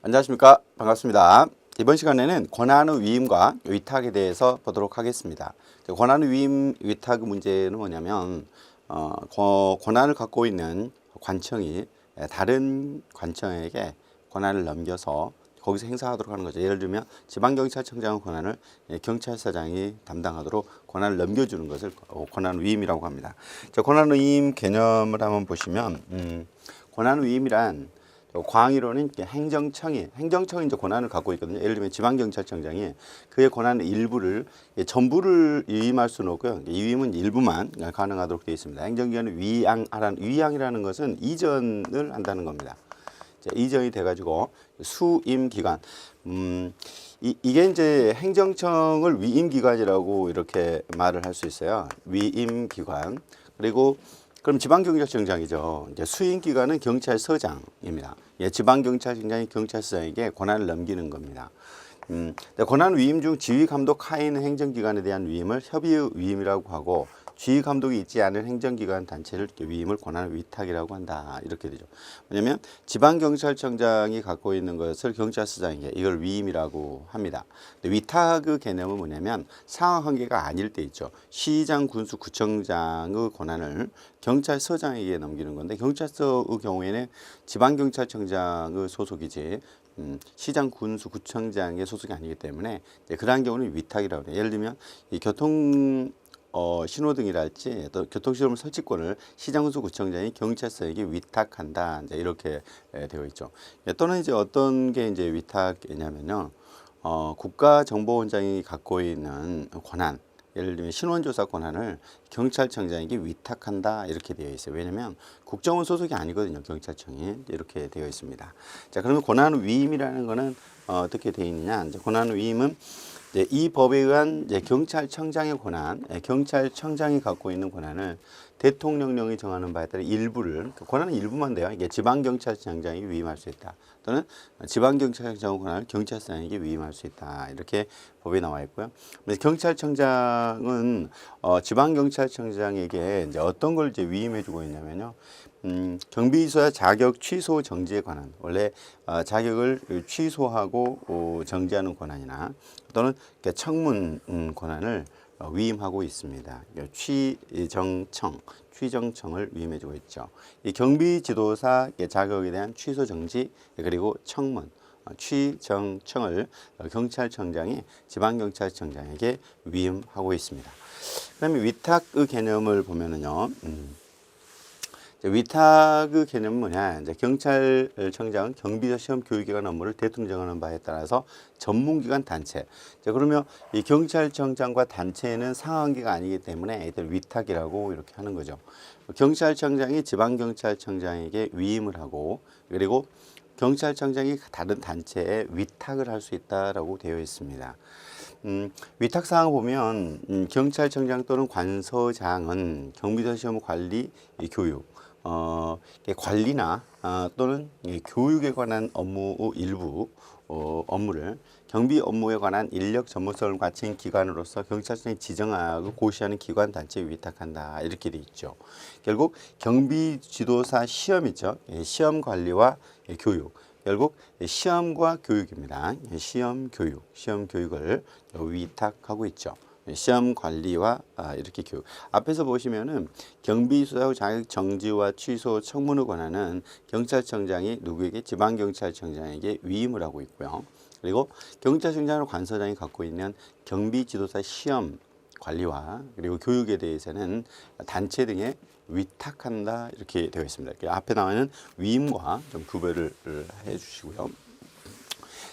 안녕하십니까. 반갑습니다. 이번 시간에는 권한의 위임과 위탁에 대해서 보도록 하겠습니다. 권한의 위임, 위탁 문제는 뭐냐면 권한을 갖고 있는 관청이 다른 관청에게 권한을 넘겨서 거기서 행사하도록 하는 거죠. 예를 들면 지방경찰청장의 권한을 경찰서장이 담당하도록 권한을 넘겨주는 것을 권한 위임이라고 합니다. 권한 위임 개념을 한번 보시면 권한 위임이란 광의로는 행정청이 이제 권한을 갖고 있거든요. 예를 들면 지방경찰청장이 그의 권한의 일부를 전부를 위임할 수는 없고요. 위임은 일부만 가능하도록 되어 있습니다. 행정기관을 위양이라는 것은 이전을 한다는 겁니다. 이전이 돼가지고 수임기관, 이게 이제 행정청을 위임기관이라고 이렇게 말을 할 수 있어요. 위임기관. 그리고 그럼 지방경찰청장이죠. 이제 수임기관은 경찰서장입니다. 지방경찰청장이 경찰서장에게 권한을 넘기는 겁니다. 권한 위임 중 지휘 감독 하에 있는 행정기관에 대한 위임을 협의의 위임이라고 하고, 지휘 감독이 있지 않은 행정기관 단체를 위임을 권한 위탁이라고 한다. 이렇게 되죠. 왜냐하면 지방경찰청장이 갖고 있는 것을 경찰서장에게 이걸 위임이라고 합니다. 근데 위탁의 개념은 뭐냐면 상하 관계가 아닐 때 있죠. 시장, 군수, 구청장의 권한을 경찰서장에게 넘기는 건데, 경찰서의 경우에는 지방경찰청장의 소속이지 시장, 군수, 구청장의 소속이 아니기 때문에 그러한 경우는 위탁이라고 해요. 예를 들면 이 신호등이랄지 또 교통시설 설치권을 시장, 군수, 구청장이 경찰서에게 위탁한다. 이제 이렇게 되어 있죠. 또는 이제 어떤 게 이제 위탁이냐면요, 국가정보원장이 갖고 있는 권한, 예를 들면 신원조사 권한을 경찰청장에게 위탁한다. 이렇게 되어 있어요. 왜냐하면 국정원 소속이 아니거든요. 경찰청이 이렇게 되어 있습니다. 자, 그러면 권한 위임이라는 거는 어떻게 되어 있느냐? 이제 권한 위임은 이 법에 의한 경찰청장의 권한, 경찰청장이 갖고 있는 권한을 대통령령이 정하는 바에 따라 일부를, 권한은 일부만 돼요. 이게 지방경찰청장이 위임할 수 있다. 또는 지방경찰청 권한을 경찰서장에게 위임할 수 있다. 이렇게 법에 나와 있고요. 그래서 경찰청장은 지방경찰청장에게 이제 어떤 걸 이제 위임해주고 있냐면요. 경비수사 자격 취소 정지에 관한, 원래 자격을 취소하고 정지하는 권한이나 또는 청문 권한을 위임하고 있습니다. 취정청을 위임해주고 있죠. 이 경비지도사 자격에 대한 취소 정지, 그리고 청문, 취정청을 경찰청장이 지방경찰청장에게 위임하고 있습니다. 그다음에 위탁의 개념을 보면은요. 위탁의 개념은 뭐냐? 이제 경찰청장은 경비자 시험 교육기관 업무를 대통령 정하는 바에 따라서 전문기관 단체. 자, 그러면 이 경찰청장과 단체는 상하관계가 아니기 때문에 이들 위탁이라고 이렇게 하는 거죠. 경찰청장이 지방경찰청장에게 위임을 하고, 그리고 경찰청장이 다른 단체에 위탁을 할 수 있다라고 되어 있습니다. 위탁 사항을 보면 경찰청장 또는 관서장은 경비자 시험 관리, 교육, 관리나 또는 교육에 관한 업무 일부 업무를 경비 업무에 관한 인력 전문성을 갖춘 기관으로서 경찰청이 지정하고 고시하는 기관 단체에 위탁한다. 이렇게 돼 있죠. 결국 경비 지도사 시험이죠. 시험 관리와 교육. 결국 시험과 교육입니다. 시험 교육을 위탁하고 있죠. 시험 관리와 이렇게 교육. 앞에서 보시면은 경비수사 자격 정지와 취소 청문의 권한은 경찰청장이 누구에게? 지방경찰청장에게 위임을 하고 있고요. 그리고 경찰청장과 관서장이 갖고 있는 경비지도사 시험 관리와 그리고 교육에 대해서는 단체 등에 위탁한다. 이렇게 되어 있습니다. 앞에 나와있는 위임과 좀 구별을 해 주시고요.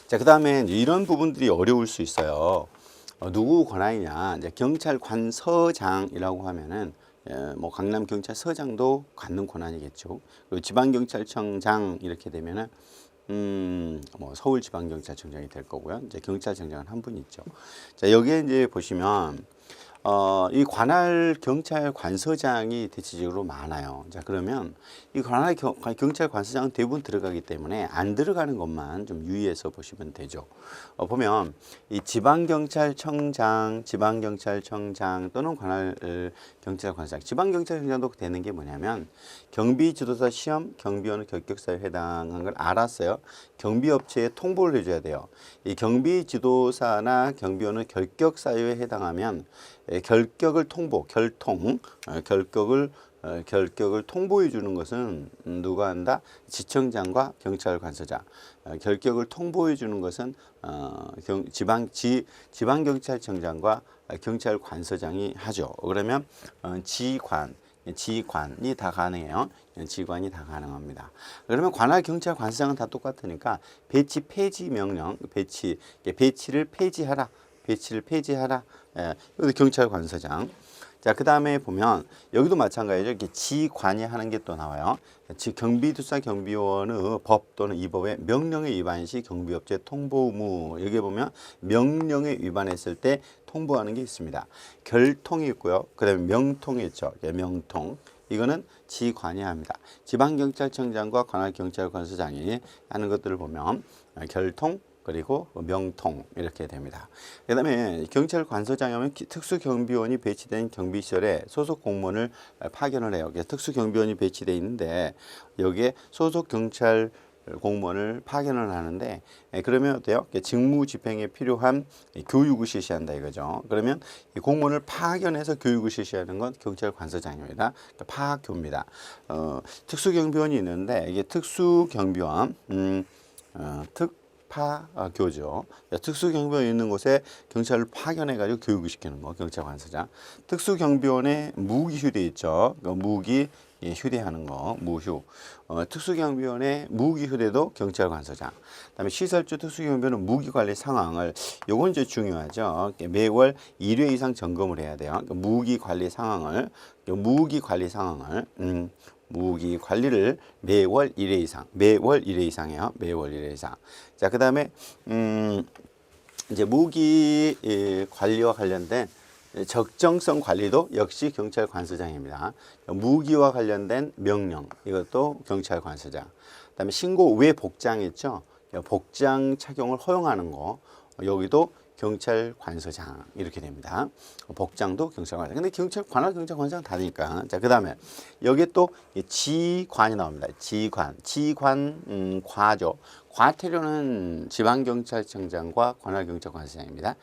자, 그 다음에 이런 부분들이 어려울 수 있어요. 누구 권한이냐? 이제 경찰관서장이라고 하면은 뭐 강남경찰서장도 갖는 권한이겠죠. 그리고 지방경찰청장 이렇게 되면은 뭐 서울지방경찰청장이 될 거고요. 이제 경찰청장은 한 분 있죠. 자, 여기에 이제 보시면 이 관할 경찰 관서장이 대체적으로 많아요. 자, 그러면 이 관할 경찰 관서장은 대부분 들어가기 때문에 안 들어가는 것만 좀 유의해서 보시면 되죠. 보면 이 지방경찰청장 또는 관할 경찰관서장, 지방경찰청장도 되는 게 뭐냐면 경비지도사 시험, 경비원의 결격사유에 해당한 걸 알았어요. 경비업체에 통보를 해줘야 돼요. 이 경비지도사나 경비원의 결격사유에 해당하면 결격을 결격을 통보해 주는 것은 누가 한다? 지청장과 경찰관서장. 결격을 통보해 주는 것은 지방경찰청장과 경찰관서장이 하죠. 그러면 지관이 다 가능해요. 지관이 다 가능합니다. 그러면 관할 경찰관서장은 다 똑같으니까 배치 폐지 명령, 배치를 폐지하라. 여기도 경찰관서장. 자, 그 다음에 보면 여기도 마찬가지죠. 이렇게 지관이 하는 게 또 나와요. 즉 경비투사 경비원의 법 또는 이 법의 명령에 위반 시 경비업체 통보 의무. 여기 보면 명령에 위반했을 때 통보하는 게 있습니다. 결통이 있고요. 그 다음에 명통이 있죠. 명통. 이거는 지관이 합니다. 지방경찰청장과 관할경찰관서장이 하는 것들을 보면 결통, 그리고 명통 이렇게 됩니다. 그 다음에 경찰관서장이 하면 특수경비원이 배치된 경비시설에 소속 공무원을 파견을 해요. 특수경비원이 배치되어 있는데 여기에 소속 경찰 공무원을 파견을 하는데 그러면 어때요? 직무 집행에 필요한 교육을 실시한다 이거죠. 그러면 이 공무원을 파견해서 교육을 실시하는 건 경찰관서장입니다. 그러니까 파학교입니다. 특수경비원이 있는데 이게 특수경비원 파교죠. 특수경비원이 있는 곳에 경찰을 파견해가지고 교육을 시키는 거, 경찰관서장. 특수경비원에 무기 휴대 있죠. 무기 휴대하는 거, 무휴. 특수경비원의 무기 휴대도 경찰관서장. 그다음에 시설주 특수경비원은 무기 관리 상황을, 요건 이제 중요하죠. 매월 1회 이상 점검을 해야 돼요. 무기 관리 상황을, 무기 관리를 매월 1회 이상이에요. 매월 1회 이상. 자, 그 다음에, 이제 무기 관리와 관련된 적정성 관리도 역시 경찰관서장입니다. 무기와 관련된 명령, 이것도 경찰관서장. 그 다음에 신고 외 복장 있죠. 복장 착용을 허용하는 거, 여기도 경찰관서장 이렇게 됩니다. 복장도 경찰관서장. 근데 관할 경찰관서장 다르니까. 자, 그다음에 여기에 또 지관이 나옵니다. 과죠. 과태료는 지방경찰청장과 관할경찰관서장입니다.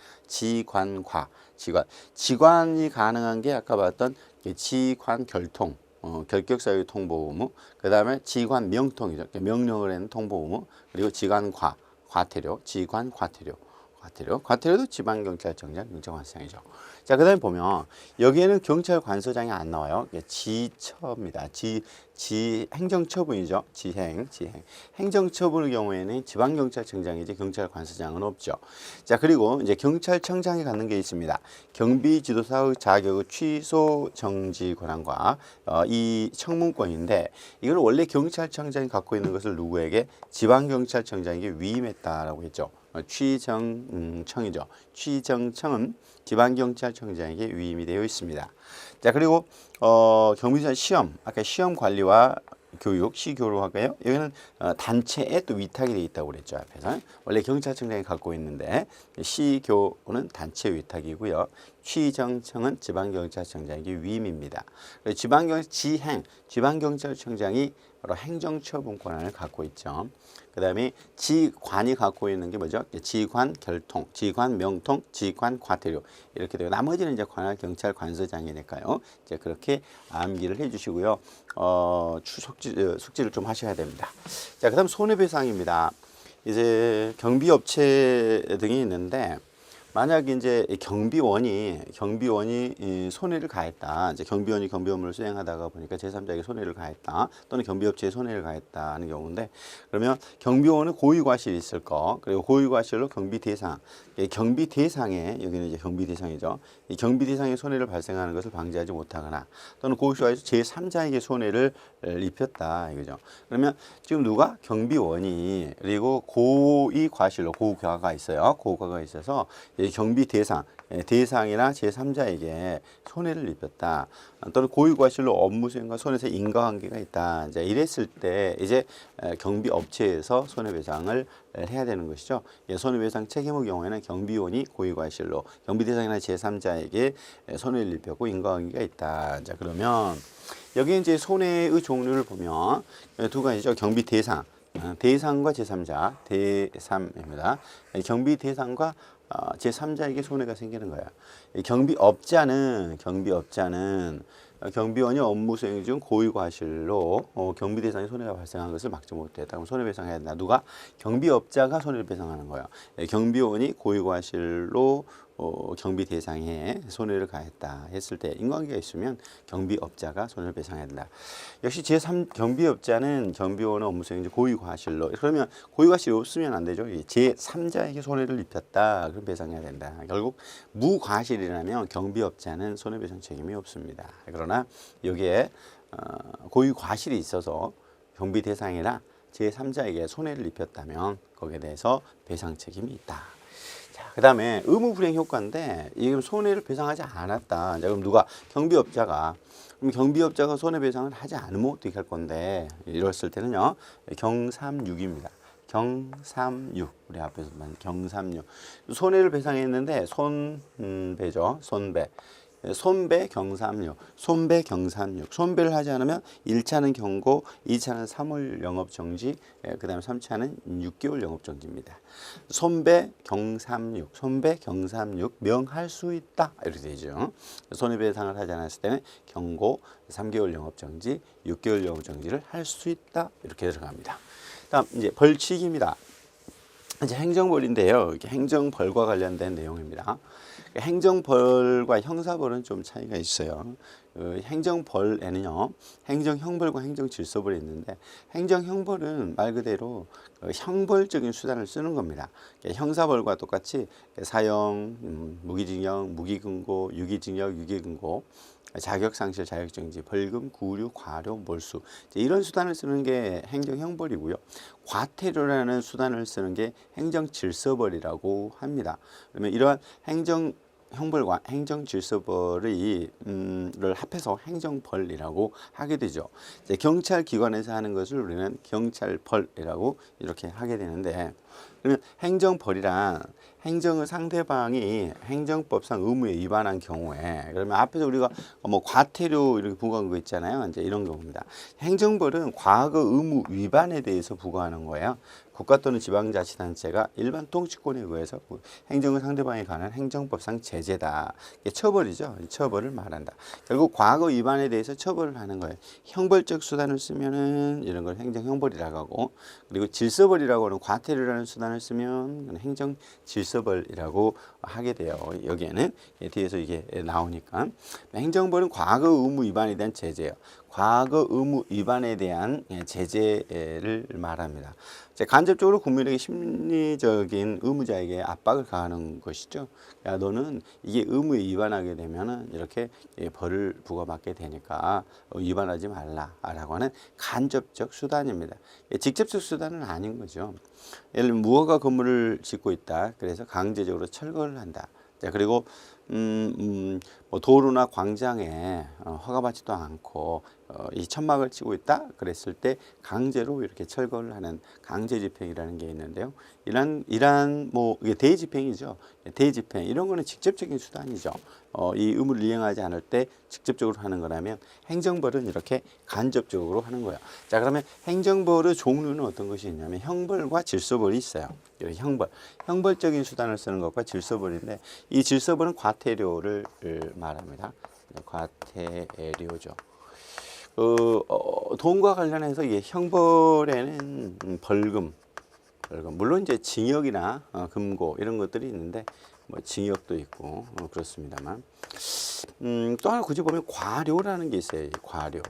지관이 가능한 게 아까 봤던 지관 결통, 결격사유 통보 의무. 그다음에 지관 명통이죠. 명령을 하는 통보 의무. 그리고 과태료. 과태료도 지방경찰청장, 경찰관서장이죠. 자, 그 다음에 보면 여기에는 경찰관서장이 안 나와요. 지처입니다. 행정처분이죠. 행정처분의 경우에는 지방경찰청장이지 경찰관서장은 없죠. 자, 그리고 이제 경찰청장이 갖는 게 있습니다. 경비지도사의 자격의 취소 정지 권한과 이 청문권인데 이걸 원래 경찰청장이 갖고 있는 것을 누구에게? 지방경찰청장에게 위임했다라고 했죠. 취정청이죠. 취정청은 지방경찰청장에게 위임이 되어 있습니다. 자, 그리고 경비지사 시험, 아까 시험 관리와 교육, 시교로 할까요? 여기는 단체에 또 위탁이 되어 있다고 그랬죠. 앞에서 원래 경찰청장이 갖고 있는데 시교는 단체 위탁이고요. 취정청은 지방경찰청장에게 위임입니다. 지방경찰청장이 바로 행정처분 권한을 갖고 있죠. 그 다음에 지관이 갖고 있는 게 뭐죠? 지관 결통, 지관 명통, 지관 과태료 이렇게 되고 나머지는 이제 관할 경찰 관서장이니까요. 이제 그렇게 암기를 해주시고요. 숙지를 좀 하셔야 됩니다. 자, 그다음 손해배상입니다. 이제 경비업체 등이 있는데. 만약 이제 경비원이 손해를 가했다. 이제 경비원이 경비 업무를 수행하다가 보니까 제3자에게 손해를 가했다. 또는 경비업체에 손해를 가했다는 경우인데 그러면 경비원은 고의과실이 있을 거. 그리고 고의과실로 경비대상. 경비대상에 여기는 이제 경비대상이죠. 이 경비대상에 손해를 발생하는 것을 방지하지 못하거나 또는 고의과실 제3자에게 손해를 입혔다 이거죠. 그러면 지금 누가 경비원이 그리고 고의과실로 고의과가 있어요. 고의과가 있어서 경비 대상, 대상이나 제3자에게 손해를 입혔다. 또는 고의과실로 업무 수행과 손해에서 인과관계가 있다. 이제 이랬을 때 이제 경비 업체에서 손해배상을 해야 되는 것이죠. 손해배상 책임의 경우에는 경비원이 고의과실로 경비 대상이나 제3자에게 손해를 입혔고 인과관계가 있다. 자, 그러면 여기 이제 손해의 종류를 보면 두 가지죠. 경비 대상. 대상과 제3자, 대3입니다. 경비 대상과 제3자에게 손해가 생기는 거야. 경비업자는 경비원이 업무 수행 중 고의과실로 경비 대상에 손해가 발생한 것을 막지 못했다. 그럼 손해배상해야 된다. 누가? 경비업자가 손해를 배상하는 거예요. 경비원이 고의과실로 경비 대상에 손해를 가했다 했을 때 인과관계가 있으면 경비업자가 손해를 배상해야 된다. 역시 제3 경비업자는 경비원의 업무 수행 중 고의과실로 그러면 고의과실이 없으면 안 되죠. 제3자에게 손해를 입혔다. 그럼 배상해야 된다. 결국 무과실이라면 경비업자는 손해배상 책임이 없습니다. 그러나 여기에 고의과실이 있어서 경비 대상이나 제3자에게 손해를 입혔다면 거기에 대해서 배상 책임이 있다. 그 다음에 의무 불이행 효과인데 이게 손해를 배상하지 않았다. 자, 그럼 누가? 경비업자가. 그럼 경비업자가 손해배상을 하지 않으면 어떻게 할 건데 이랬을 때는요. 경삼육입니다. 경삼육. 우리 앞에서 만 경삼육. 손해를 배상했는데 손배죠. 손배. 손배 경삼육. 손배 경삼육. 손배를 하지 않으면 1차는 경고, 2차는 3월 영업정지, 그 다음에 3차는 6개월 영업정지입니다. 손배 경삼육. 손배 경삼육 명할 수 있다. 이렇게 되죠. 손해배상을 하지 않았을 때는 경고, 3개월 영업정지, 6개월 영업정지를 할 수 있다. 이렇게 들어갑니다. 다음 이제 벌칙입니다. 이제 행정벌인데요. 이게 행정벌과 관련된 내용입니다. 행정벌과 형사벌은 좀 차이가 있어요. 행정벌에는요, 행정형벌과 행정질서벌이 있는데, 행정형벌은 말 그대로 형벌적인 수단을 쓰는 겁니다. 형사벌과 똑같이 사형, 무기징역, 무기금고, 유기징역, 유기금고, 자격상실, 자격정지, 벌금, 구류, 과료, 몰수 이런 수단을 쓰는 게 행정형벌이고요. 과태료라는 수단을 쓰는 게 행정질서벌이라고 합니다. 그러면 이러한 행정형벌과 행정질서벌을 합해서 행정벌이라고 하게 되죠. 이제 경찰기관에서 하는 것을 우리는 경찰벌이라고 이렇게 하게 되는데, 그러면 행정벌이란 행정의 상대방이 행정법상 의무에 위반한 경우에, 그러면 앞에서 우리가 뭐 과태료 이렇게 부과한 거 있잖아요. 이제 이런 겁니다. 행정벌은 과거 의무 위반에 대해서 부과하는 거예요. 국가 또는 지방자치단체가 일반 통치권에 의해서 행정의 상대방에 관한 행정법상 제재다. 이게 처벌이죠. 처벌을 말한다. 결국 과거 위반에 대해서 처벌을 하는 거예요. 형벌적 수단을 쓰면은 이런 걸 행정형벌이라고 하고, 그리고 질서벌이라고 하는 과태료라는 수단을 쓰면 행정질서벌이라고 하게 돼요. 여기에는 뒤에서 이게 나오니까. 행정벌은 과거 의무 위반에 대한 제재예요. 과거 의무 위반에 대한 제재를 말합니다. 간접적으로 국민에게 심리적인 의무자에게 압박을 가하는 것이죠. 야, 너는 이게 의무에 위반하게 되면은 이렇게 벌을 부과받게 되니까 위반하지 말라라고 하는 간접적 수단입니다. 직접적 수단은 아닌 거죠. 예를 들면 무허가 건물을 짓고 있다. 그래서 강제적으로 철거를 한다. 자, 그리고 뭐 도로나 광장에 허가받지도 않고 이 천막을 치고 있다 그랬을 때 강제로 이렇게 철거를 하는 강제집행이라는 게 있는데요. 이러한 뭐 이게 대집행이죠. 대집행 이런 거는 직접적인 수단이죠. 이 의무를 이행하지 않을 때 직접적으로 하는 거라면 행정벌은 이렇게 간접적으로 하는 거예요. 자, 그러면 행정벌의 종류는 어떤 것이 있냐면 형벌과 질서벌이 있어요. 형벌적인 수단을 쓰는 것과 질서벌인데, 이 질서벌은 과태료를 말합니다. 과태료죠. 돈과 관련해서 이게 형벌에는 벌금, 물론 이제 징역이나 금고 이런 것들이 있는데, 뭐 징역도 있고 그렇습니다만, 또 하나 굳이 보면 과료라는 게 있어요. 과료.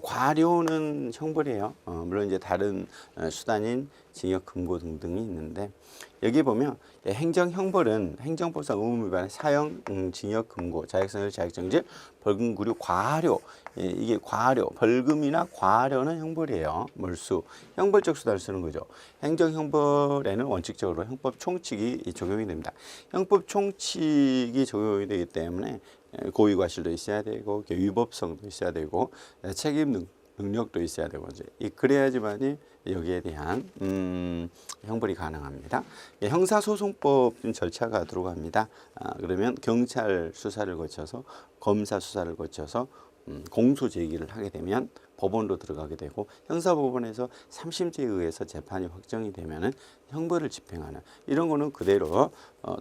과료는 형벌이에요. 물론 이제 다른 수단인 징역, 금고 등등이 있는데 여기 보면 행정형벌은 행정법상 의무위반의 사형, 징역, 금고, 자격상실, 자격정지, 벌금, 구류, 과료. 이게 과료, 벌금이나 과료는 형벌이에요. 몰수, 형벌적 수단을 쓰는 거죠. 행정형벌에는 원칙적으로 형법 총칙이 적용이 됩니다. 형법 총칙이 적용이 되기 때문에 고의과실도 있어야 되고 위법성도 있어야 되고 책임 능력도 있어야 되고 그래야지만이 여기에 대한 형벌이 가능합니다. 형사소송법 절차가 들어갑니다. 그러면 경찰 수사를 거쳐서 검사 수사를 거쳐서 공소 제기를 하게 되면 법원으로 들어가게 되고 형사법원에서 3심제에 의해서 재판이 확정이 되면은 형벌을 집행하는 이런 거는 그대로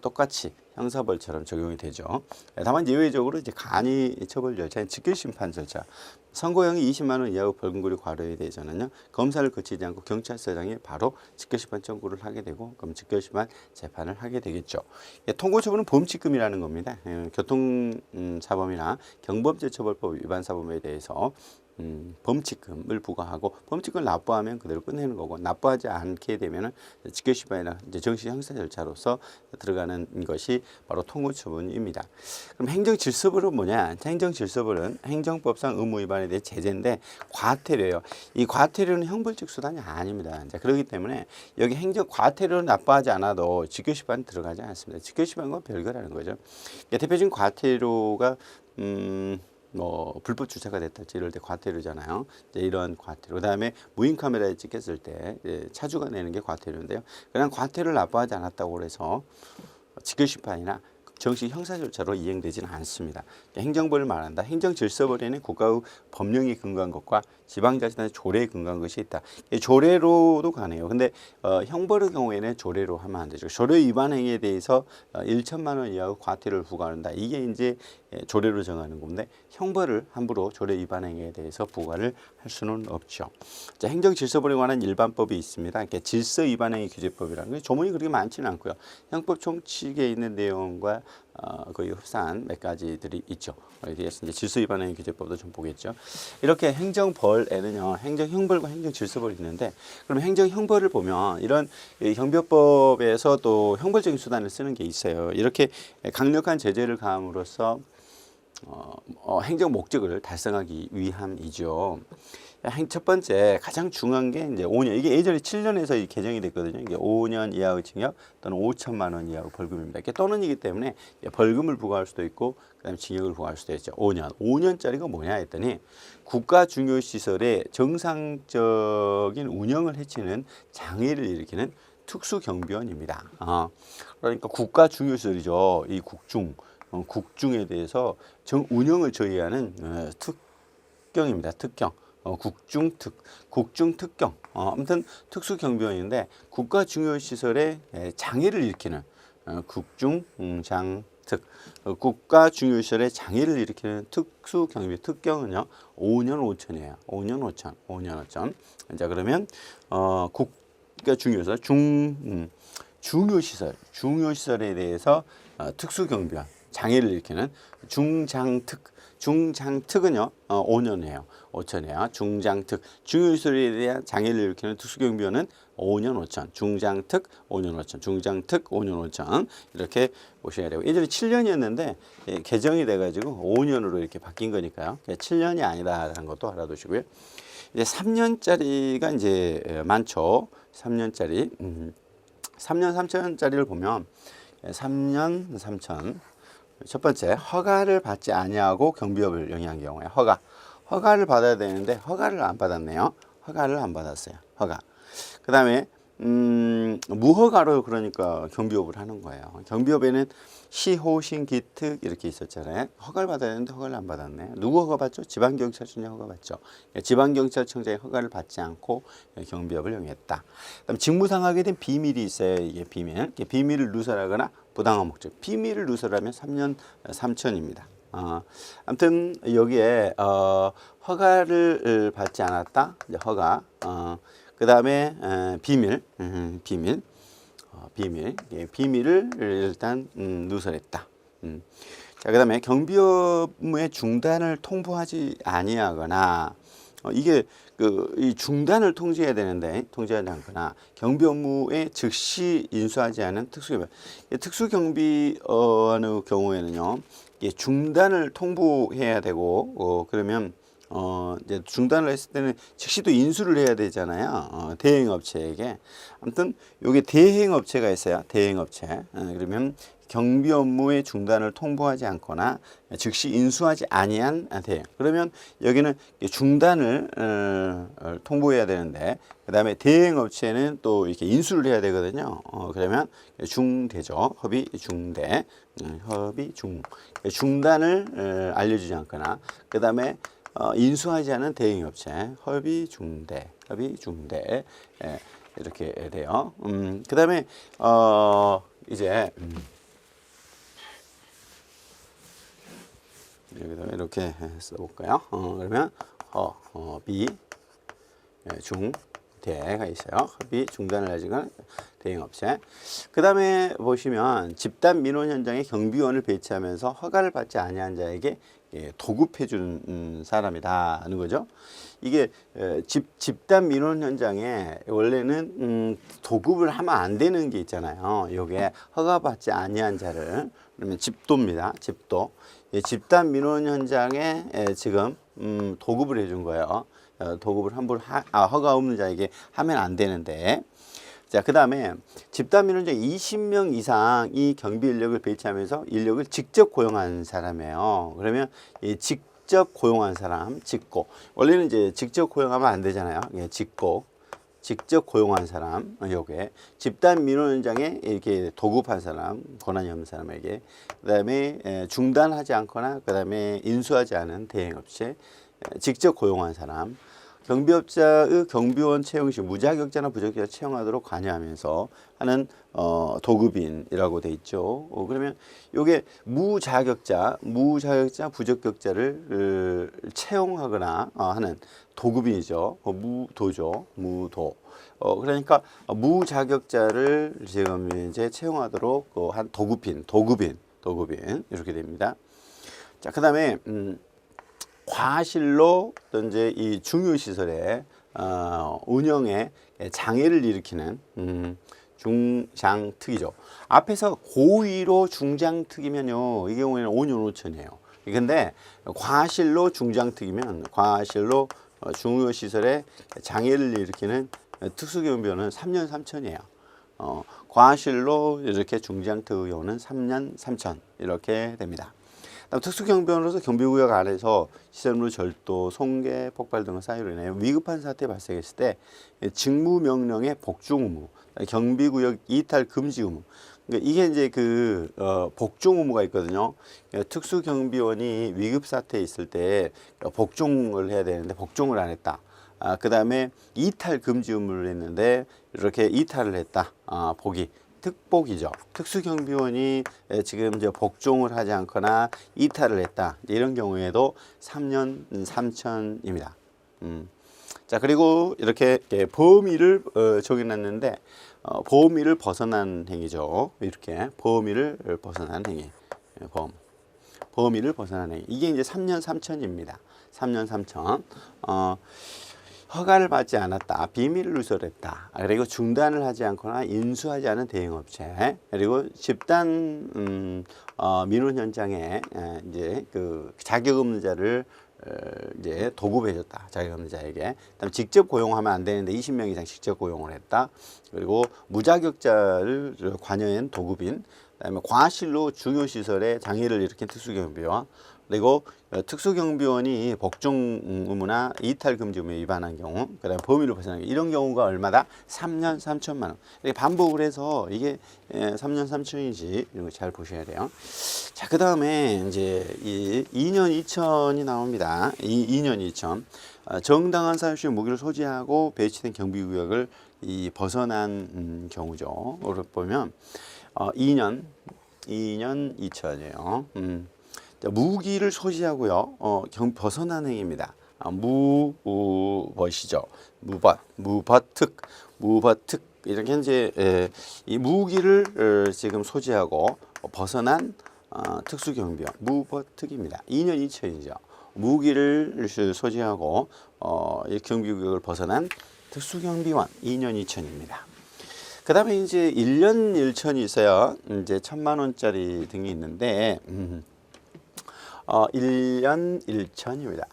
똑같이 형사벌처럼 적용이 되죠. 다만 예외적으로 이제 간이 처벌 절차인 직결심판 절차, 선고형이 20만 원 이하의 벌금구류 과료에 대해서는요 검사를 거치지 않고 경찰서장이 바로 직결심판 청구를 하게 되고 그럼 직결심판 재판을 하게 되겠죠. 통고처분은 범칙금이라는 겁니다. 교통사범이나 경범죄처벌법 위반 사범에 대해서 범칙금을 부과하고 범칙금을 납부하면 그대로 끝내는 거고 납부하지 않게 되면은 직결심판이나 이제 정식 형사 절차로서 들어가는 것이 바로 통고처분입니다. 그럼 행정질서벌은 뭐냐? 행정질서벌은 행정법상 의무 위반에 대해 제재인데 과태료예요. 이 과태료는 형벌적 수단이 아닙니다. 자, 그렇기 때문에 여기 행정 과태료를 납부하지 않아도 직결심판 들어가지 않습니다. 직결심판과 별거라는 거죠. 대표적인 과태료가 뭐 불법 주차가 됐다지 이럴 때 과태료잖아요. 이제 이런 과태료. 그다음에 무인 카메라에 찍혔을 때 차주가 내는 게 과태료인데요. 그냥 과태료를 납부하지 않았다고 해서 직결심판이나 정식 형사 절차로 이행되지는 않습니다. 행정벌을 말한다. 행정질서벌에는 국가의 법령이 근거한 것과 지방자치단의 조례에 근거한 것이 있다. 조례로도 가네요. 근데 형벌의 경우에는 조례로 하면 안 되죠. 조례 위반 행위에 대해서 1천만 원 이하의 과태료를 부과한다. 이게 이제 조례로 정하는 건데 형벌을 함부로 조례 위반 행위에 대해서 부과를 할 수는 없죠. 자, 행정질서벌에 관한 일반법이 있습니다. 질서 위반 행위 규제법이라는 게 조문이 그렇게 많지는 않고요. 형법 총칙에 있는 내용과 거의 흡사한 몇 가지들이 있죠. 그래서 이제 질서 위반 행위 규제법도 좀 보겠죠. 이렇게 행정벌에는요, 행정형벌과 행정질서벌이 있는데, 그럼 행정형벌을 보면 이런 형법법에서 또 형벌적인 수단을 쓰는 게 있어요. 이렇게 강력한 제재를 가함으로써 행정 목적을 달성하기 위함이죠. 첫 번째 가장 중요한 게 이제 5년. 이게 예전에 7년에서 개정이 됐거든요. 이게 5년 이하의 징역 또는 5천만 원 이하의 벌금입니다. 이게 또는이기 때문에 벌금을 부과할 수도 있고 그다음에 징역을 부과할 수도 있죠. 5년. 5년짜리가 뭐냐 했더니 국가 중요 시설의 정상적인 운영을 해치는 장애를 일으키는 특수경비원입니다. 그러니까 국가 중요 시설이죠. 이 국중에 대해서 운영을 저해하는 특경입니다. 특경. 국중특경. 아무튼 특수경비원인데 국가 중요시설에 장애를 일으키는 국중장특. 국가 중요시설에 장애를 일으키는 특수경비. 특경은요 5년 5천이에요. 5년 5천. 자, 그러면 국가 중요시설 중요시설에 대해서 특수경비원 장애를 일으키는 중장특은요 5년이에요. 5천이에요. 중장특. 중요시설에 대한 장애를 일으키는 특수경비원은 5년 5천. 중장특 5년 5천. 중장특 5년 5천. 이렇게 보셔야 되고 예전에 7년이었는데 개정이 돼가지고 5년으로 이렇게 바뀐 거니까요. 7년이 아니다라는 것도 알아두시고요. 이제 3년짜리가 이제 많죠. 3년짜리. 3년 3천짜리를 보면 3년 3천. 첫 번째, 허가를 받지 아니하고 경비업을 영위한 경우에 허가를 받아야 되는데 허가를 안 받았네요. 허가를 안 받았어요. 허가. 그다음에 무허가로 그러니까 경비업을 하는 거예요. 경비업에는 시호신 기특 이렇게 있었잖아요. 허가를 받아야 되는데 허가를 안 받았네. 누구 허가 받죠? 지방경찰청장 허가 받죠. 지방경찰청장의 허가를 받지 않고 경비업을 영위했다. 그다음 직무상하게 된 비밀이 있어요. 이게 비밀. 비밀을 누설하거나 부당한 목적. 비밀을 누설하면 3년 3천입니다. 아무튼 여기에 허가를 받지 않았다. 이제 허가. 그 다음에 비밀을 일단 누설했다. 자, 그 다음에 경비업무의 중단을 통보하지 아니하거나 이게 이 중단을 통제해야 되는데 통제하지 않거나 경비 업무에 즉시 인수하지 않은 특수경비. 특수경비원의 경우에는요, 이게 중단을 통보해야 되고 그러면 이제 중단을 했을 때는 즉시도 인수를 해야 되잖아요. 대행업체에게. 아무튼 요게 대행업체가 있어요. 대행업체. 그러면 경비 업무의 중단을 통보하지 않거나 즉시 인수하지 아니한 대행. 그러면 여기는 중단을 통보해야 되는데, 그다음에 대행업체는 또 이렇게 인수를 해야 되거든요. 그러면 중대죠. 협의 중대. 협의 중단을 알려주지 않거나, 그다음에 인수하지 않은 대행업체, 협의 중대, 예, 이렇게 돼요. 그다음에 이제 여기다 이렇게 써볼까요? 그러면 협의 중대가 있어요. 협의 중단을 해주는 대행업체. 그 다음에 보시면 집단 민원 현장에 경비원을 배치하면서 허가를 받지 아니한 자에게 도급해 주는 사람이다 하는 거죠. 이게 집단 민원 현장에 원래는 도급을 하면 안 되는 게 있잖아요. 이게 허가받지 아니한 자를, 그러면 집도입니다. 집도. 집단 민원 현장에 지금 도급을 해준 거예요. 도급을 함부로 허가 없는 자에게 하면 안 되는데, 자, 그 다음에 집단 민원장 20명 이상 이 경비 인력을 배치하면서 인력을 직접 고용한 사람이에요. 그러면 이 직접 고용한 사람, 직고. 원래는 이제 직접 고용하면 안 되잖아요. 직고. 직접 고용한 사람, 요게 집단 민원 현장에 이렇게 도급한 사람, 권한이 없는 사람에게, 그다음에 중단하지 않거나 그다음에 인수하지 않은 대행업체, 직접 고용한 사람, 경비업자의 경비원 채용 시 무자격자나 부적격자 채용하도록 관여하면서 하는 도급인이라고 돼 있죠. 그러면 요게 무자격자, 부적격자를 채용하거나 하는 도급인이죠. 무도죠. 무도. 그러니까 무자격자를 지금 이제 채용하도록 한 도급인 이렇게 됩니다. 자, 그다음에 과실로 또 이제 이 중요시설의 운영에 장애를 일으키는 중장특이죠. 앞에서 고의로 중장특이면요, 이 경우에는 5년 5천이에요. 근데 과실로 중장특이면 과실로 중요시설에 장애를 일으키는 특수경비원은 3년 3천이에요. 과실로 이렇게 중장특 의원은 3년 3천 이렇게 됩니다. 특수경비원으로서 경비구역 안에서 시설물 절도, 손괴, 폭발 등의 사유로 인해 위급한 사태 발생했을 때 직무명령의 복종 의무, 경비구역 이탈 금지 의무. 그러니까 이게 이제 복종 의무가 있거든요. 특수경비원이 위급 사태에 있을 때 복종을 해야 되는데 복종을 안 했다. 그 다음에 이탈 금지 의무를 했는데 이렇게 이탈을 했다. 복이. 특복이죠. 특수경비원이 지금 이제 복종을 하지 않거나 이탈을 했다. 이런 경우에도 3년 3천입니다. 자, 그리고 이렇게 범위를 정해놨는데 범위를 벗어난 행위죠. 이렇게 범위를 벗어난 행위. 범위를 벗어난 행위. 이게 이제 3년 3천입니다. 3년 3천. 허가를 받지 않았다. 비밀을 누설했다. 그리고 중단을 하지 않거나 인수하지 않은 대행업체. 그리고 집단 민원 현장에 이제 자격 없는 자를 이제 도급해줬다. 자격 없는 자에게. 그다음 직접 고용하면 안 되는데 20명 이상 직접 고용을 했다. 그리고 무자격자를 관여한 도급인. 그다음에 과실로 중요시설에 장애를 일으킨 특수경비원. 그리고 특수경비원이 복종 의무나 이탈 금지 의무에 위반한 경우, 그다음에 범위를 벗어나는 경우, 이런 경우가 얼마다? 3년 3천만 원. 이렇게 반복을 해서 이게 3년 3천인지 이런 거 잘 보셔야 돼요. 자, 그다음에 이제 이 2년 2천이 나옵니다. 2년 2천. 정당한 사유 시 무기를 소지하고 배치된 경비구역을 벗어난 경우죠. 오늘 보면 2년 2천이에요. 무기를 소지하고요. 벗어난 행위입니다. 무벗이죠. 무벗특 이렇게 이제 이 무기를 지금 소지하고 벗어난 특수경비원 무벗특입니다. 2년 2천이죠. 무기를 소지하고 이 경비구역을 벗어난 특수경비원 2년 2천입니다. 그 다음에 이제 1년 1천이 있어야 이제 1,000만 원짜리 등이 있는데 1년 1천입니다.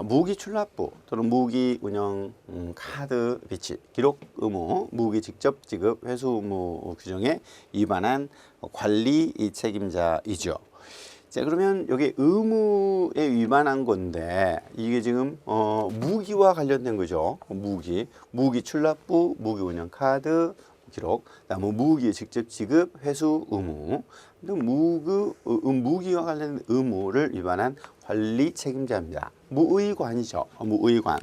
무기 출납부 또는 무기 운영 카드 비치 기록 의무 무기 직접 지급 회수 의무 규정에 위반한 관리 책임자이죠. 자, 그러면 여기 의무에 위반한 건데 이게 지금 무기와 관련된 거죠. 무기 출납부 무기 운영 카드 기록, 그다음에 무기 직접 지급 회수 의무, 무기와 관련된 의무를 위반한 관리 책임자입니다. 무의관이죠. 무의관.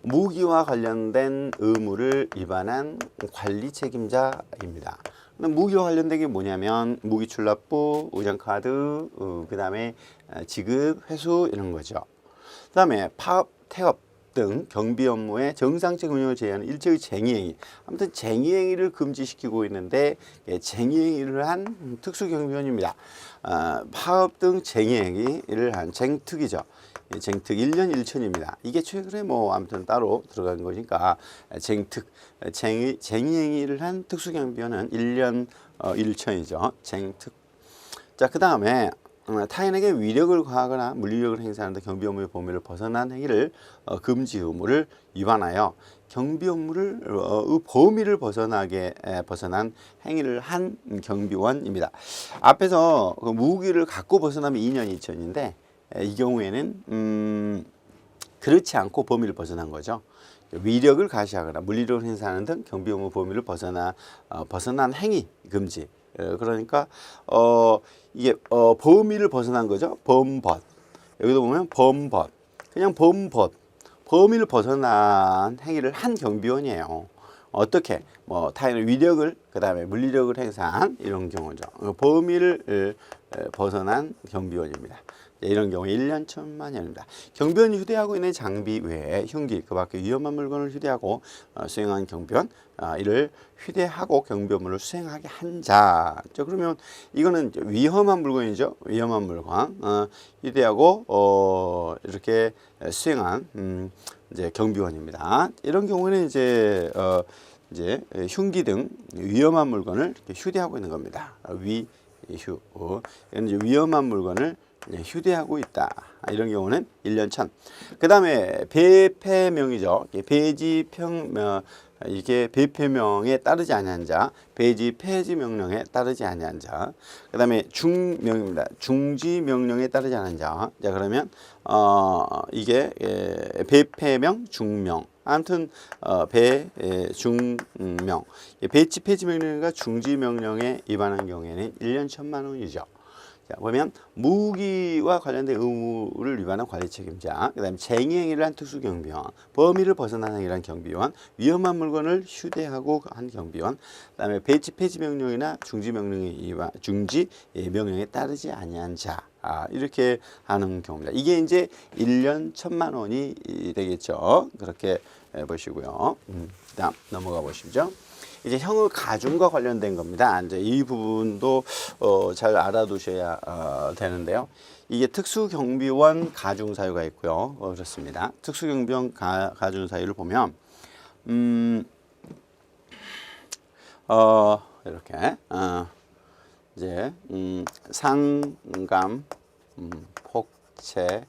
무기와 관련된 의무를 위반한 관리 책임자입니다. 무기와 관련된 게 뭐냐면 무기 출납부, 의전카드, 그다음에 지급, 회수 이런 거죠. 그다음에 파업, 태업 등 경비 업무의 정상적 운영을 제외하는 일체의 쟁의행위, 아무튼 쟁의행위를 금지시키고 있는데 쟁의행위를 한 특수경비원입니다. 파업 등 쟁의행위를 한 쟁특이죠. 쟁특 1년 1천입니다. 이게 최근에 뭐 아무튼 따로 들어간 거니까 쟁특, 쟁의행위를 한 특수경비원은 1년 1천이죠. 쟁특. 자, 그 다음에 타인에게 위력을 가하거나 물리력을 행사하는 데 경비 업무의 범위를 벗어난 행위를 금지 의무를 위반하여 경비 업무를 범위를 벗어난 행위를 한 경비원입니다. 앞에서 그 무기를 갖고 벗어나면 2년 2천인데 이 경우에는 그렇지 않고 범위를 벗어난 거죠. 위력을 가시하거나 물리력을 행사하는 등 경비 업무 범위를 벗어난 행위 금지. 그러니까 이게 범위를 벗어난 거죠. 범법. 여기도 보면 범법. 그냥 범위를 벗어난 행위를 한 경비원이에요. 어떻게? 뭐 타인의 위력을 그다음에 물리력을 행사한 이런 경우죠. 범위를 벗어난 경비원입니다. 이런 경우 1년 1천만 원입니다. 경비원이 휴대하고 있는 장비 외에 흉기, 그 밖에 위험한 물건을 휴대하고 수행한 경비원, 이를 휴대하고 경비 업무를 수행하게 한 자. 그러면 이거는 위험한 물건이죠. 위험한 물건 휴대하고 이렇게 수행한 이제 경비원입니다. 이런 경우는 이제 흉기 등 위험한 물건을 이렇게 휴대하고 있는 겁니다. 이건 이제 위험한 물건을 휴대하고 있다. 이런 경우는 1년 1천. 그 다음에 배폐명이죠. 이게 배폐명에 따르지 아니한 자, 배지 폐지 명령에 따르지 아니한 자. 그 다음에 중명입니다. 중지 명령에 따르지 않은 자. 자, 그러면 이게 배폐명, 중명. 아무튼 중명. 배지 폐지 명령과 중지 명령에 위반한 경우에는 1년 1천만 원이죠. 자, 보면 무기와 관련된 의무를 위반한 관리 책임자, 그다음에 쟁의행위를 한 특수경비원, 범위를 벗어난 행위를 한 경비원, 위험한 물건을 휴대하고 한 경비원, 그다음에 배치 폐지 명령이나 중지 명령에 따르지 아니한 자, 이렇게 하는 경우입니다. 이게 이제 1년 1천만 원이 되겠죠. 그렇게 보시고요. 그다음 넘어가 보시죠. 이제 형의 가중과 관련된 겁니다. 이제 이 부분도 잘 알아두셔야 되는데요. 이게 특수경비원 가중 사유가 있고요. 그렇습니다. 특수경비원 가중 사유를 보면 이렇게 이제 상감, 폭체,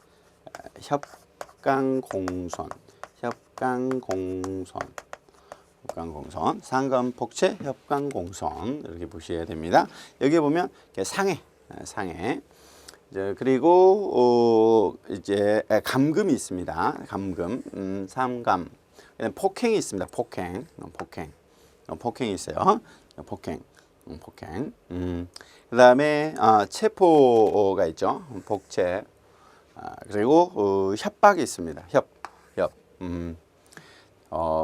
협강공선, 상감, 폭체, 협강공선 이렇게 보셔야 됩니다. 여기 보면 상해. 이제 그리고 이제 감금이 있습니다. 감금, 삼감, 폭행이 있습니다. 폭행이 있어요. 폭행. 그다음에 체포가 있죠. 복체. 그리고 협박이 있습니다.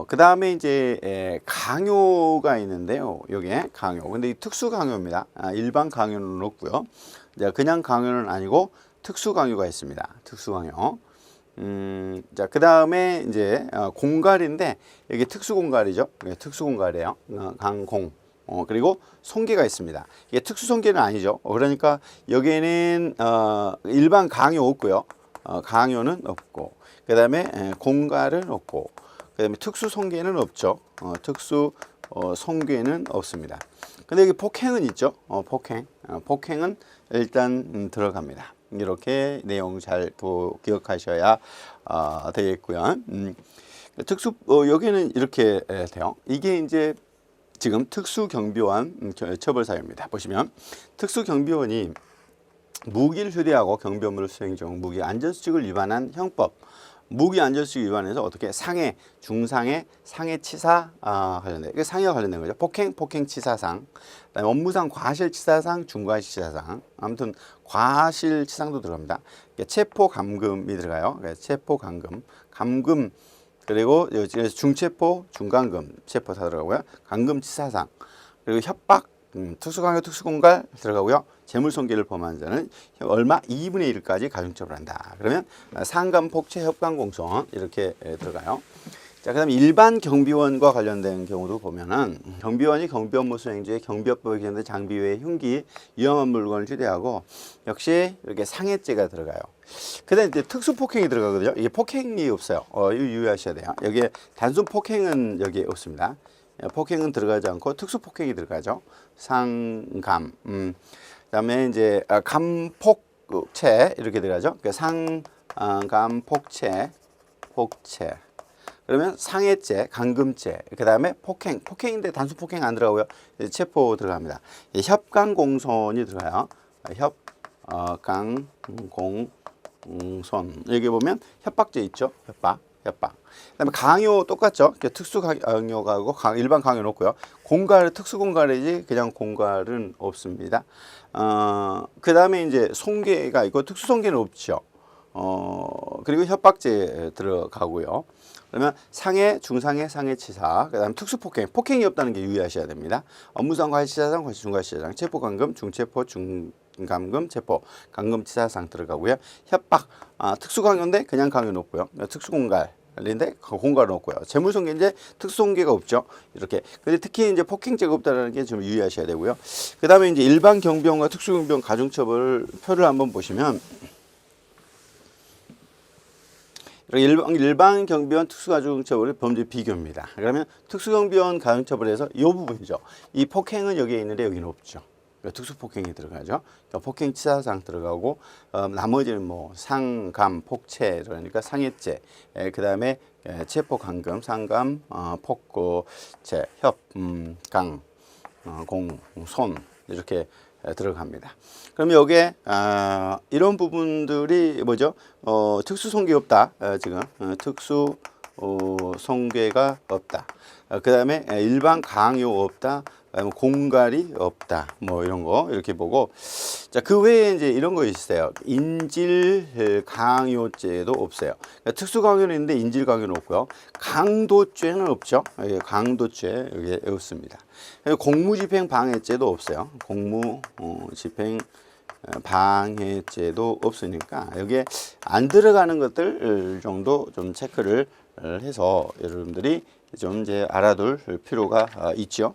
그 다음에 이제 강요가 있는데요. 요게 강요. 근데 이 특수 강요입니다. 일반 강요는 없고요. 그냥 강요는 아니고 특수 강요가 있습니다. 특수 강요. 자, 그 다음에 이제 공갈인데 여기 특수 공갈이죠. 특수 공갈이에요. 강공. 그리고 손괴가 있습니다. 이게 특수 손괴는 아니죠. 그러니까 여기에는 일반 강요 없고요. 강요는 없고, 그다음에 공갈은 없고, 그다음에 특수 손괴는 없죠. 특수 손괴는 없습니다. 근데 여기 폭행은 있죠. 폭행은 일단 들어갑니다. 이렇게 내용 잘 기억하셔야 되겠고요. 특수 여기는 이렇게 돼요. 이게 이제 지금 특수경비원 처벌사유입니다. 보시면 특수경비원이 무기를 휴대하고 경비업무를 수행 중 무기 안전수칙을 위반한 형법, 무기 안전수칙 위반해서 어떻게 상해, 중상해, 상해치사 관련된, 이게 상해와 관련된 거죠. 폭행, 폭행치사상, 그다음에 업무상 과실치사상, 중과실치사상, 아무튼 과실치상도 들어갑니다. 체포감금이 들어가요. 체포감금, 감금, 그리고 중체포, 중감금, 체포 다 들어가고요. 감금치사상, 그리고 협박, 특수강요, 특수공갈 들어가고요. 재물손괴를 범한 자는 얼마 2분의 1까지 가중처벌한다. 그러면 상감, 폭체, 협강, 공손 이렇게 들어가요. 자, 그다음에 일반 경비원과 관련된 경우도 보면은 경비원이 경비업무 수행 중에 경비업법에 규정된 장비 외에 흉기, 위험한 물건을 휴대하고 역시 이렇게 상해죄가 들어가요. 그다음에 이제 특수폭행이 들어가거든요. 이게 폭행이 없어요. 이거 유의하셔야 돼요. 여기에 단순 폭행은 여기 없습니다. 폭행은 들어가지 않고 특수폭행이 들어가죠. 상감, 그다음에 이제 감폭체 이렇게 들어가죠. 상감, 폭체. 그러면 상해죄, 감금죄, 그다음에 폭행인데 단순 폭행 안 들어가고요. 체포 들어갑니다. 협강공손이 들어가요. 협강공손. 여기 보면 협박죄 있죠. 협박. 그다음에 강요 똑같죠. 특수 강요가고 일반 강요는 없고요. 공갈, 특수 공갈이지 그냥 공갈은 없습니다. 그다음에 이제 손괴가 있고 특수 손괴는 없죠. 그리고 협박죄 들어가고요. 그러면 상해, 중상해, 상해치사, 그다음 특수폭행, 폭행이 없다는 게 유의하셔야 됩니다. 업무상 과실치사상, 과실중과실치사상, 체포감금, 중체포, 중감금, 체포, 감금치사상 들어가고요. 협박, 특수강요인데 그냥 강요는 없고요. 특수공갈인데 공갈은 없고요. 재물손괴인데 특수손괴가 없죠. 이렇게. 근데 특히 이제 폭행죄가 없다는 게 좀 유의하셔야 되고요. 그다음에 이제 일반 경비원과 특수경비원 가중처벌 표를 한번 보시면. 일반 경비원 특수가중처벌의 범죄 비교입니다. 그러면 특수경비원 가중처벌에서 이 부분이죠. 이 폭행은 여기에 있는데 여기는 없죠. 특수폭행이 들어가죠. 폭행치사상 들어가고 나머지는 뭐 상감, 폭체 그러니까 상해죄, 그 다음에 체포감금, 상감, 폭체, 협강, 공손 이렇게 들어갑니다. 그럼 여기에 이런 부분들이 뭐죠? 특수 손괴 없다. 지금 특수 손괴가 없다. 그 다음에 일반 강요 없다. 공갈이 없다. 뭐 이런 거 이렇게 보고, 자, 그 외에 이제 이런 거 있어요. 인질 강요죄도 없어요. 그러니까 특수 강요는 있는데 인질 강요는 없고요. 강도죄는 없죠. 강도죄 여기 없습니다. 공무집행 방해죄도 없어요. 공무집행 방해죄도 없으니까 여기에 안 들어가는 것들 정도 좀 체크를 해서 여러분들이 좀 이제 알아둘 필요가 있죠.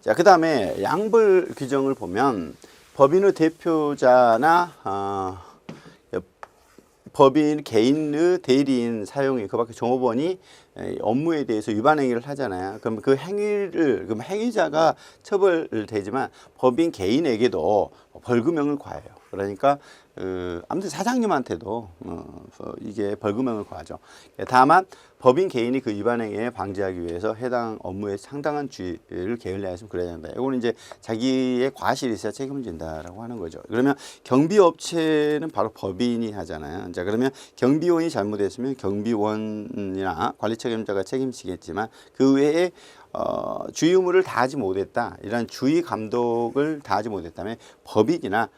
자, 그 다음에 양벌 규정을 보면 법인의 대표자나 법인 개인의 대리인 사용이 그밖에 종업원이 업무에 대해서 위반 행위를 하잖아요. 그럼 그 행위를 그럼 행위자가 처벌되지만 법인 개인에게도 벌금형을 과해요. 그러니까 아무튼 사장님한테도 이게 벌금형을 과하죠. 다만 법인 개인이 그 위반 행위에 방지하기 위해서 해당 업무에 상당한 주의를 게을리하였으면 그래야 된다. 이거는 이제 자기의 과실이 있어야 책임을 진다라고 하는 거죠. 그러면 경비업체는 바로 법인이 하잖아요. 자, 그러면 경비원이 잘못했으면 경비원이나 관리 책임자가 책임지겠지만 그 외에 주의 의무를 다하지 못했다. 이런 주의 감독을 다하지 못했다면 법인이나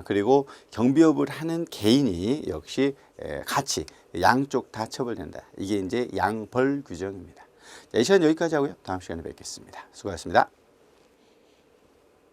그리고 경비업을 하는 개인이 역시 같이 양쪽 다 처벌된다. 이게 이제 양벌 규정입니다. 자, 이 시간 여기까지 하고요. 다음 시간에 뵙겠습니다. 수고하셨습니다.